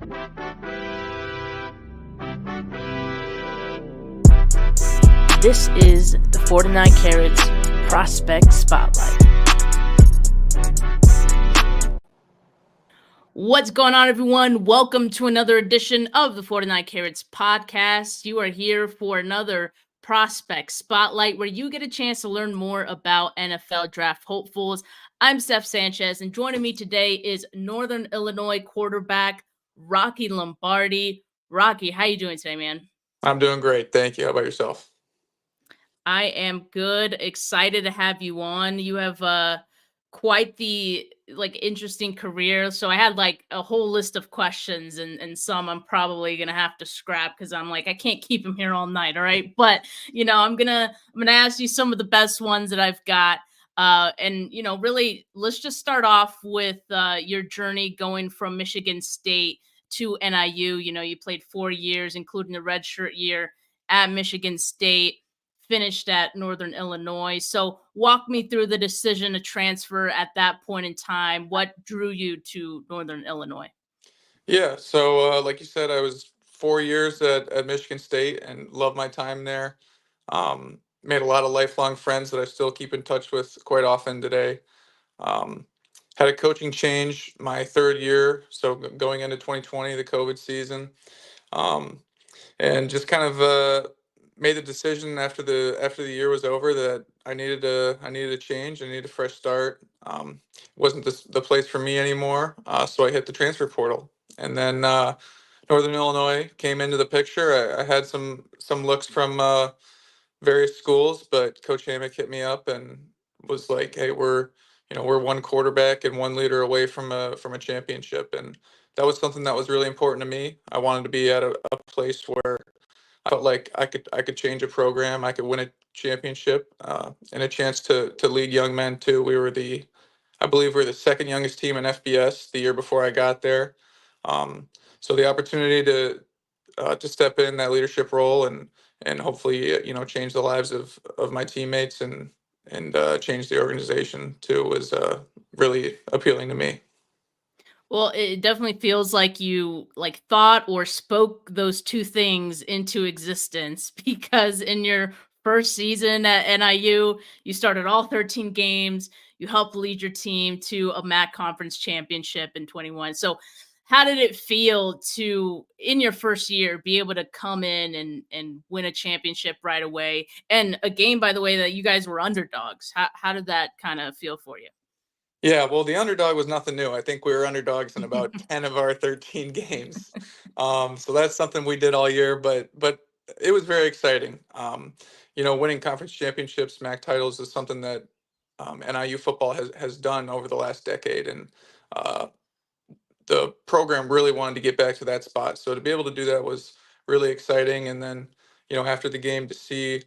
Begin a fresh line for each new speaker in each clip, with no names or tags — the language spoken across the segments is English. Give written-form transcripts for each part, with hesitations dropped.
This is the 49 Carats Prospect Spotlight. What's going on, everyone? Welcome to another edition of the 49 Carats podcast. You are here for another Prospect Spotlight where you get a chance to learn more about NFL draft hopefuls. I'm Steph Sanchez, and joining me today is Northern Illinois quarterback Rocky Lombardi. Rocky, how you doing today, man?
I'm doing great. Thank you. How about yourself?
I am good. Excited to have you on. You have quite the interesting career. So I had a whole list of questions and some I'm probably gonna have to scrap because I'm I can't keep him here all night. All right. But I'm gonna ask you some of the best ones that I've got. And really let's just start off with your journey going from Michigan State to NIU. You played 4 years, including the redshirt year at Michigan State, finished at Northern Illinois. So walk me through the decision to transfer at that point in time. What drew you to Northern Illinois?
Yeah. So, like you said, I was 4 years at Michigan State and loved my time there. Made a lot of lifelong friends that I still keep in touch with quite often today. Um, Had a coaching change my third year, so going into 2020, the COVID season. Um, and just kind of made the decision after the year was over that I needed a change. I needed a fresh start. Wasn't the place for me anymore, so I hit the transfer portal, and then Northern Illinois came into the picture. I had some looks from various schools, but Coach Hammock hit me up and was like, "Hey, we're one quarterback and one leader away from a championship," and that was something that was really important to me. I wanted to be at a place where I felt like I could change a program, I could win a championship, and a chance to lead young men too. I believe we were the second youngest team in FBS the year before I got there. So the opportunity to step in that leadership role and hopefully change the lives of my teammates and change the organization too was really appealing to me.
Well, it definitely feels like you thought or spoke those two things into existence because in your first season at NIU, you started all 13 games. You helped lead your team to a MAC conference championship in 21. So how did it feel to in your first year be able to come in and win a championship right away? And a game, by the way, that you guys were underdogs. How did that kind of feel for you?
Yeah, well, the underdog was nothing new. I think we were underdogs in about 10 of our 13 games. So that's something we did all year, but it was very exciting. Winning conference championships, MAC titles is something that NIU football has done over the last decade, and uh, the program really wanted to get back to that spot. So to be able to do that was really exciting. And then, after the game to see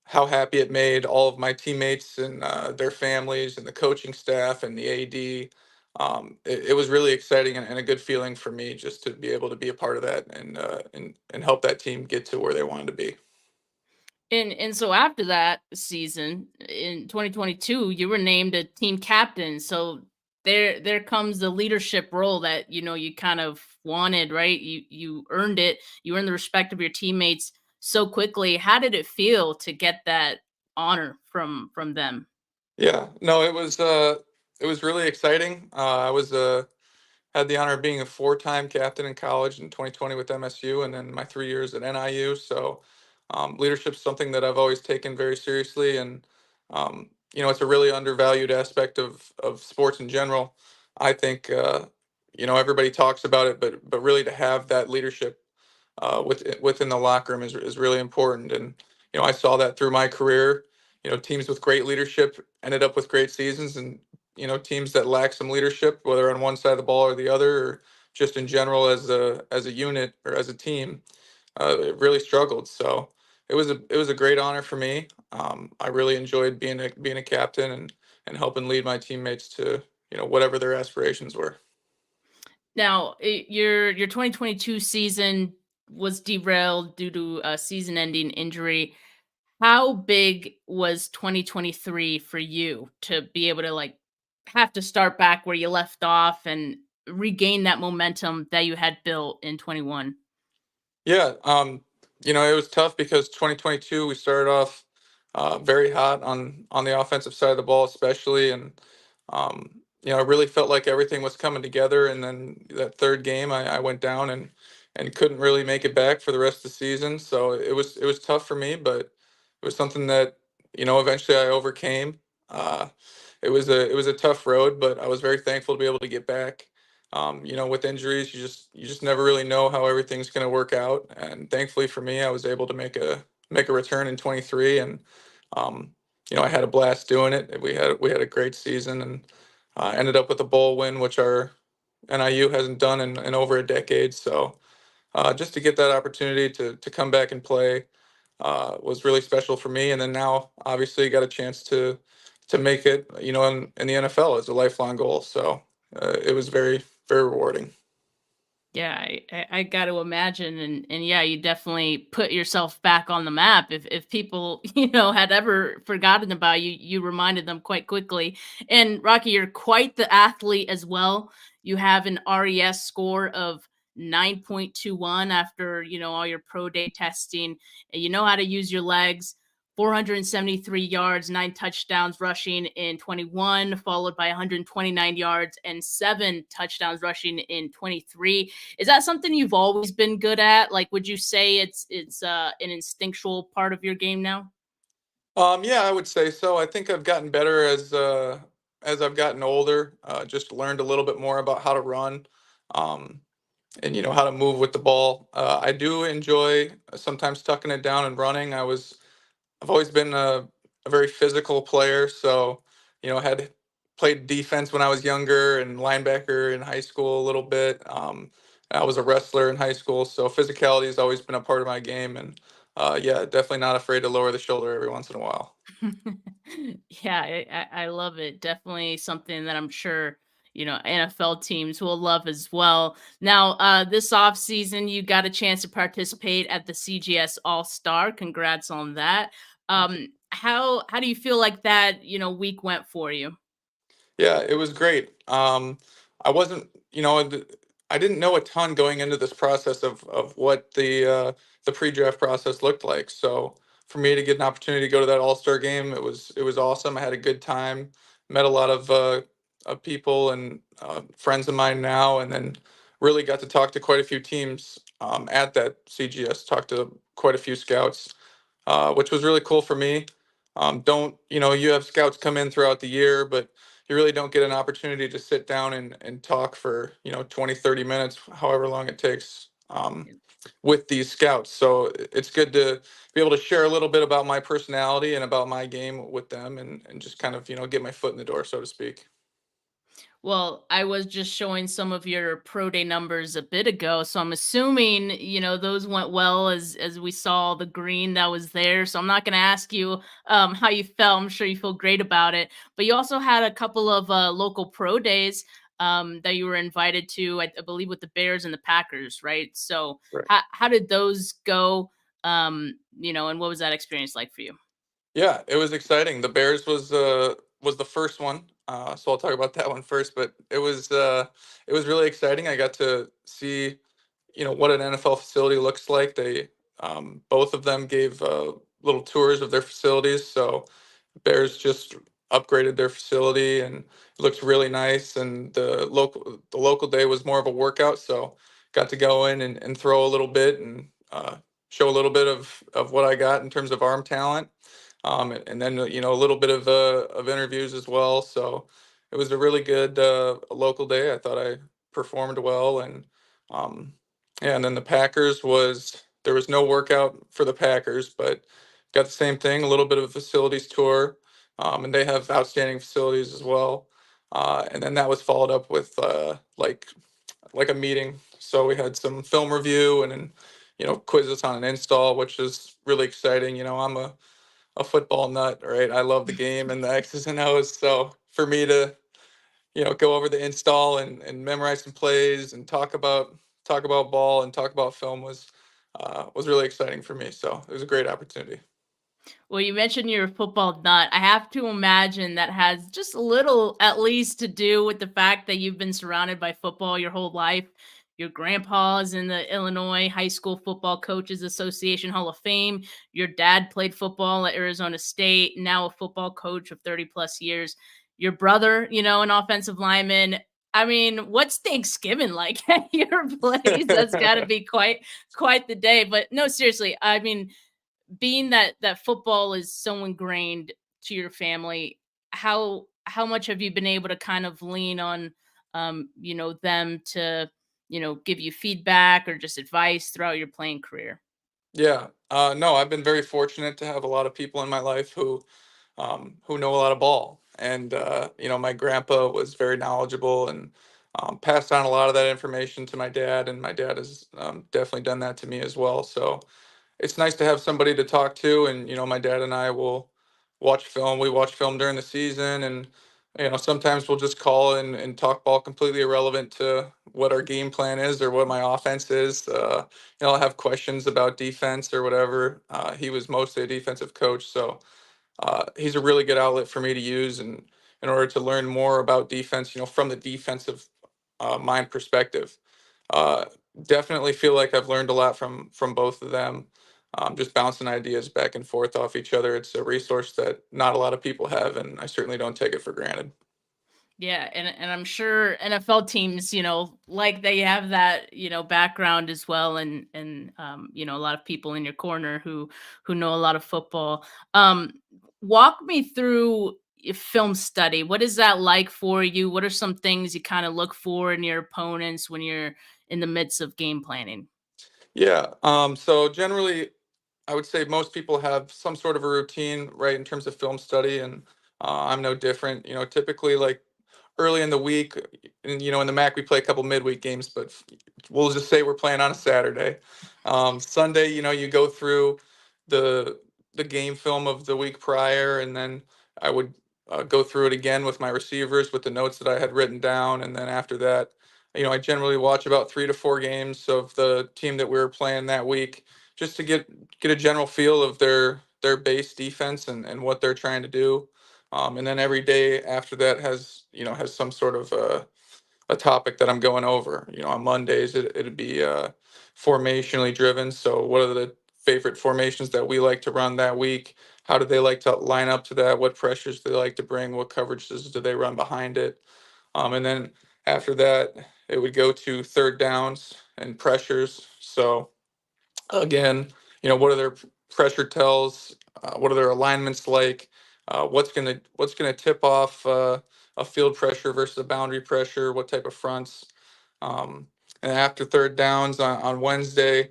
how happy it made all of my teammates and their families and the coaching staff and the AD. It was really exciting and a good feeling for me just to be able to be a part of that and help that team get to where they wanted to be.
And so after that season in 2022, you were named a team captain. So there comes the leadership role that you kind of wanted, right? You earned it. You earned the respect of your teammates so quickly. How did it feel to get that honor from them?
Yeah, no, it was really exciting. I was had the honor of being a four-time captain in college in 2020 with MSU, and then my 3 years at NIU. So, leadership's something that I've always taken very seriously, and it's a really undervalued aspect of sports in general. I think everybody talks about it, but really to have that leadership within the locker room is really important. And I saw that through my career. Teams with great leadership ended up with great seasons, and teams that lack some leadership, whether on one side of the ball or the other, or just in general as a unit or as a team, it really struggled. So it was a great honor for me. I really enjoyed being a captain and helping lead my teammates to whatever their aspirations were.
Now, your 2022 season was derailed due to a season-ending injury. How big was 2023 for you to be able to have to start back where you left off? And regain that momentum that you had built in 21?
Yeah, it was tough because 2022 we started off very hot on the offensive side of the ball, especially, and I really felt like everything was coming together. And then that third game, I went down and couldn't really make it back for the rest of the season. So it was tough for me, but it was something that eventually I overcame. Uh, it was a tough road, but I was very thankful to be able to get back. With injuries, you just never really know how everything's going to work out. And thankfully for me, I was able to make a return in 23, and um, I had a blast doing it. We had a great season, and ended up with a bowl win, which our NIU hasn't done in over a decade. So just to get that opportunity to come back and play was really special for me. And then now, obviously, got a chance to make it, in the NFL as a lifelong goal. So it was very, very rewarding.
Yeah, I got to imagine, and yeah, you definitely put yourself back on the map. If people had ever forgotten about you, you reminded them quite quickly. And Rocky, you're quite the athlete as well. You have an RES score of 9.21 after all your pro day testing, and you know how to use your legs. 473 yards, 9 touchdowns rushing in 21, followed by 129 yards and 7 touchdowns rushing in 23. Is that something you've always been good at? Like, would you say it's an instinctual part of your game now?
Yeah, I would say so. I think I've gotten better as I've gotten older. Just learned a little bit more about how to run, um, and how to move with the ball. I do enjoy sometimes tucking it down and running. I've always been a very physical player, so had played defense when I was younger and linebacker in high school a little bit. I was a wrestler in high school, so physicality has always been a part of my game, and yeah, definitely not afraid to lower the shoulder every once in a while.
Yeah, I love it. Definitely something that I'm sure, NFL teams will love as well. Now, this off season, you got a chance to participate at the CGS All Star. Congrats on that.
Thank you.
How do you feel like that, week went for you?
Yeah, it was great. I wasn't, I didn't know a ton going into this process of what the pre-draft process looked like. So for me to get an opportunity to go to that All-Star game, it was awesome. I had a good time, met a lot of people and friends of mine now, and then really got to talk to quite a few teams at that CGS. Talked to quite a few scouts, which was really cool for me. Don't you have scouts come in throughout the year, but you really don't get an opportunity to sit down and talk for 20, 30 minutes, however long it takes, with these scouts. So it's good to be able to share a little bit about my personality and about my game with them, and just kind of get my foot in the door, so to speak.
Well, I was just showing some of your pro day numbers a bit ago, so I'm assuming, those went well as we saw the green that was there. So I'm not going to ask you how you felt. I'm sure you feel great about it. But you also had a couple of local pro days that you were invited to, I believe, with the Bears and the Packers, right? So
Right.
how did those go? And what was that experience like for you?
Yeah, it was exciting. The Bears was the first one, so I'll talk about that one first. But it was really exciting. I got to see what an NFL facility looks like. They both of them gave little tours of their facilities. So Bears just upgraded their facility and it looks really nice. And the local day was more of a workout, so got to go in and throw a little bit and show a little bit of what I got in terms of arm talent, and then a little bit of interviews as well. So it was a really good local day. I thought I performed well, and um, yeah. And then the Packers was there was no workout for the Packers, but got the same thing, a little bit of a facilities tour, and they have outstanding facilities as well. And then that was followed up with like a meeting. So we had some film review and then quizzes on an install, which is really exciting. I'm a football nut, right? I love the game and the X's and O's. So for me to go over the install and memorize some plays and talk about ball and talk about film was really exciting for me. So it was a great opportunity.
Well, you mentioned you're a football nut. I have to imagine that has just a little, at least, to do with the fact that you've been surrounded by football your whole life. Your grandpa's in the Illinois High School Football Coaches Association Hall of Fame. Your dad played football at Arizona State, now a football coach of 30 plus years. Your brother, an offensive lineman. I mean, what's Thanksgiving like at your place? That's got to be quite the day. But no, seriously, I mean, being that football is so ingrained to your family, how much have you been able to kind of lean on them to, give you feedback or just advice throughout your playing career?
Yeah. No, I've been very fortunate to have a lot of people in my life who know a lot of ball. And my grandpa was very knowledgeable and passed on a lot of that information to my dad, and my dad has definitely done that to me as well. So it's nice to have somebody to talk to, and my dad and I will watch film. We watch film during the season, and sometimes we'll just call and talk ball completely irrelevant to what our game plan is or what my offense is. I'll have questions about defense or whatever. He was mostly a defensive coach, so he's a really good outlet for me to use, and in order to learn more about defense, from the defensive mind perspective. Uh, Definitely feel like I've learned a lot from both of them. Just bouncing ideas back and forth off each other. It's a resource that not a lot of people have, and I certainly don't take it for granted.
Yeah, and I'm sure NFL teams, like they have that, background as well, and a lot of people in your corner who know a lot of football. Walk me through your film study. What is that like for you? What are some things you kind of look for in your opponents when you're in the midst of game planning?
Yeah. So generally, I would say most people have some sort of a routine, right, in terms of film study, and I'm no different. Typically like early in the week, and in the MAC we play a couple midweek games, but we'll just say we're playing on a Saturday. Sunday, you go through the game film of the week prior, and then I would go through it again with my receivers with the notes that I had written down, and then after that, I generally watch about 3 to 4 games of the team that we were playing that week, just to get a general feel of their base defense and what they're trying to do. And then every day after that has some sort of a topic that I'm going over. On Mondays it'd be formationally driven. So what are the favorite formations that we like to run that week? How do they like to line up to that? What pressures do they like to bring? What coverages do they run behind it? And then after that, it would go to third downs and pressures. So again, what are their pressure tells? What are their alignments like? What's gonna tip off a field pressure versus a boundary pressure? What type of fronts? Um, and after third downs on Wednesday,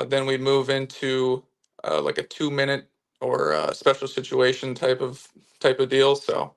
then we move into like a 2 minute or special situation type of deal. So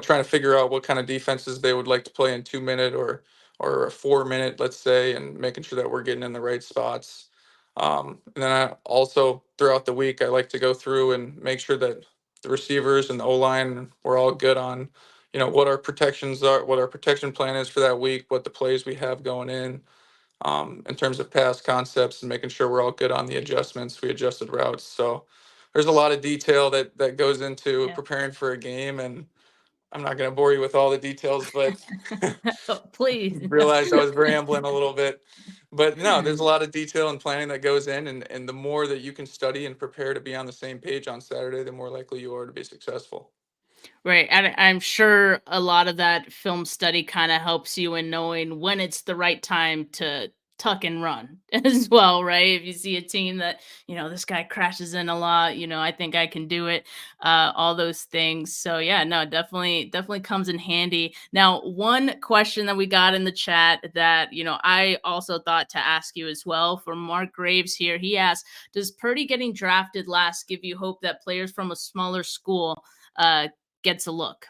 trying to figure out what kind of defenses they would like to play in 2 minute or a 4 minute, let's say, and making sure that we're getting in the right spots. And then I also throughout the week I like to go through and make sure that the receivers and the O line we're all good on, what our protections are, what our protection plan is for that week, what the plays we have going in terms of pass concepts, and making sure we're all good on the adjustments. We adjusted routes, so there's a lot of detail that goes into
Yeah.
preparing for a game, and I'm not going to bore you with all the details, but
Oh, please.
realized I was rambling a little bit. But no, there's a lot of detail and planning that goes in, and the more that you can study and prepare to be on the same page on Saturday, the more likely you are to be successful.
Right. And I'm sure a lot of that film study kind of helps you in knowing when it's the right time to tuck and run as well, right? If you see a team that, this guy crashes in a lot, I think I can do it, all those things. So yeah, no, definitely comes in handy. Now, one question that we got in the chat that, I also thought to ask you as well from Mark Graves here. He asked, does Purdy getting drafted last give you hope that players from a smaller school gets a look?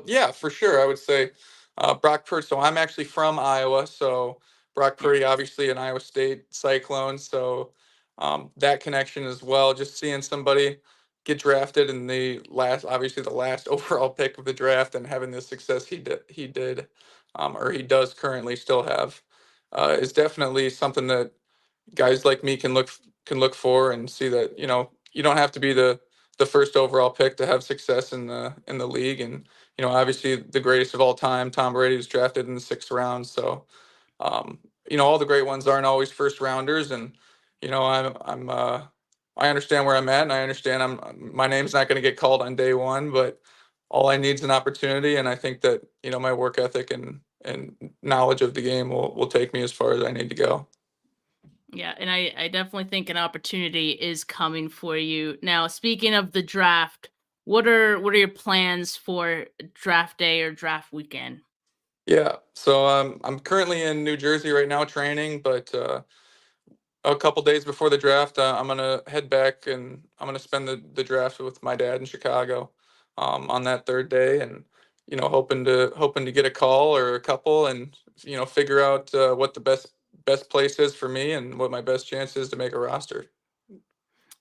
Yeah, for sure. I would say Brock Purdy. So I'm actually from Iowa. So Brock
Yeah.
Purdy, obviously an Iowa State Cyclone. So that connection as well. Just seeing somebody get drafted in obviously the last overall pick of the draft, and having the success he did, or he does currently still have, is definitely something that guys like me can look for and see that you don't have to be the first overall pick to have success in the league. And obviously the greatest of all time, Tom Brady, was drafted in the sixth round. So um, all the great ones aren't always first rounders, and I understand where I'm at, and I understand my name's not going to get called on day one, but all I need is an opportunity, and I think that my work ethic and knowledge of the game will take me as far as I need to go.
Yeah, and I definitely think an opportunity is coming for you. Now, speaking of the draft, what are your plans for draft day or draft weekend?
Yeah, so I'm currently in New Jersey right now training, but a couple days before the draft, I'm gonna head back and I'm gonna spend the draft with my dad in Chicago on that third day, and hoping to get a call or a couple, and figure out what the best place is for me and what my best chance is to make a roster.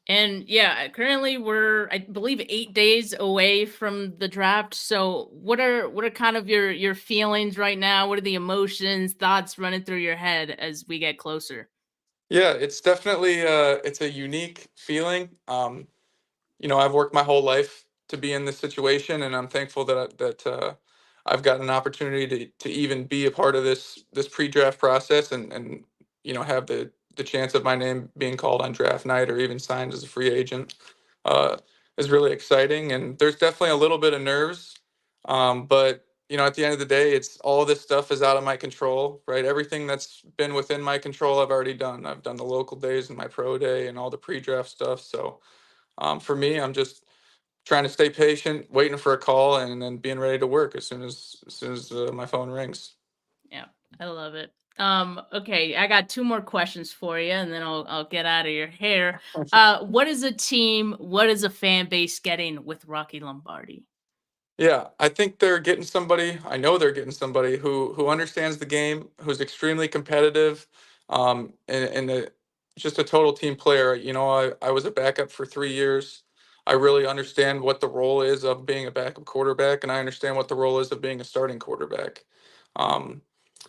And yeah, currently we're I believe 8 days away from the draft. So what are kind of your feelings right now? What are the emotions, thoughts running through your head as we get closer?
Yeah, it's definitely it's a unique feeling. I've worked my whole life to be in this situation, and I'm thankful that I've got an opportunity to even be a part of this pre-draft process, and have the chance of my name being called on draft night or even signed as a free agent uh, is really exciting. And there's definitely a little bit of nerves, but at the end of the day, it's all this stuff is out of my control, right? Everything that's been within my control, I've already done. I've done the local days and my pro day and all the pre-draft stuff. So for me, I'm just trying to stay patient, waiting for a call, and then being ready to work as soon as my phone rings.
Yeah, I love it. Okay, I got two more questions for you, and then I'll get out of your hair. What is a team? What is a fan base getting with Rocky Lombardi?
Yeah, I think they're getting somebody. I know they're getting somebody who understands the game, who's extremely competitive, and just a total team player. I was a backup for 3 years. I really understand what the role is of being a backup quarterback, and I understand what the role is of being a starting quarterback. Um,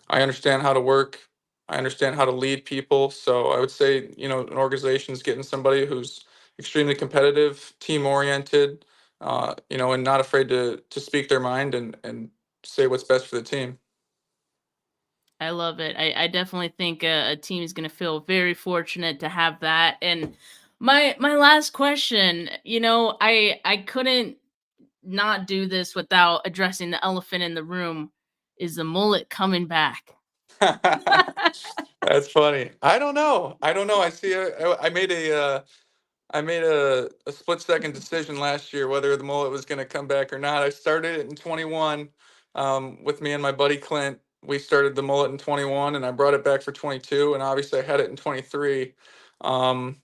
I understand how to work. I understand how to lead people. So I would say, an organization is getting somebody who's extremely competitive, team oriented, and not afraid to speak their mind and say what's best for the team.
I love it. I definitely think a team is going to feel very fortunate to have that. And my last question, I couldn't not do this without addressing the elephant in the room. Is the mullet coming back?
That's funny. I don't know. I don't know. I made a split second decision last year whether the mullet was going to come back or not. I started it in 21 with me and my buddy Clint. We started the mullet in 21, and I brought it back for 22, and obviously I had it in 23. Um,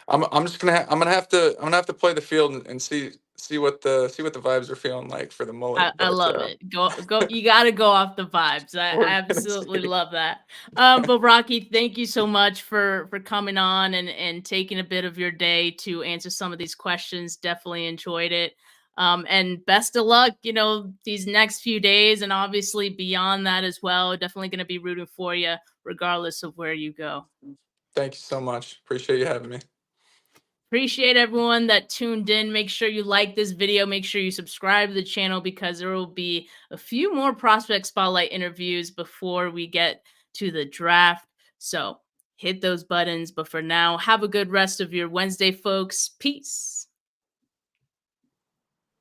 I'm just I'm gonna have to play the field and see what the vibes are feeling like for the mullet.
I
But
love it. Go you gotta go off the vibes. I
we're gonna
absolutely
see.
love that. But Rocky, thank you so much for coming on and taking a bit of your day to answer some of these questions. Definitely enjoyed it. And best of luck, these next few days and obviously beyond that as well. Definitely gonna be rooting for you regardless of where you go.
Thank you so much. Appreciate you having me.
Appreciate everyone that tuned in. Make sure you like this video. Make sure you subscribe to the channel because there will be a few more prospect spotlight interviews before we get to the draft. So hit those buttons. But for now, have a good rest of your Wednesday, folks. Peace.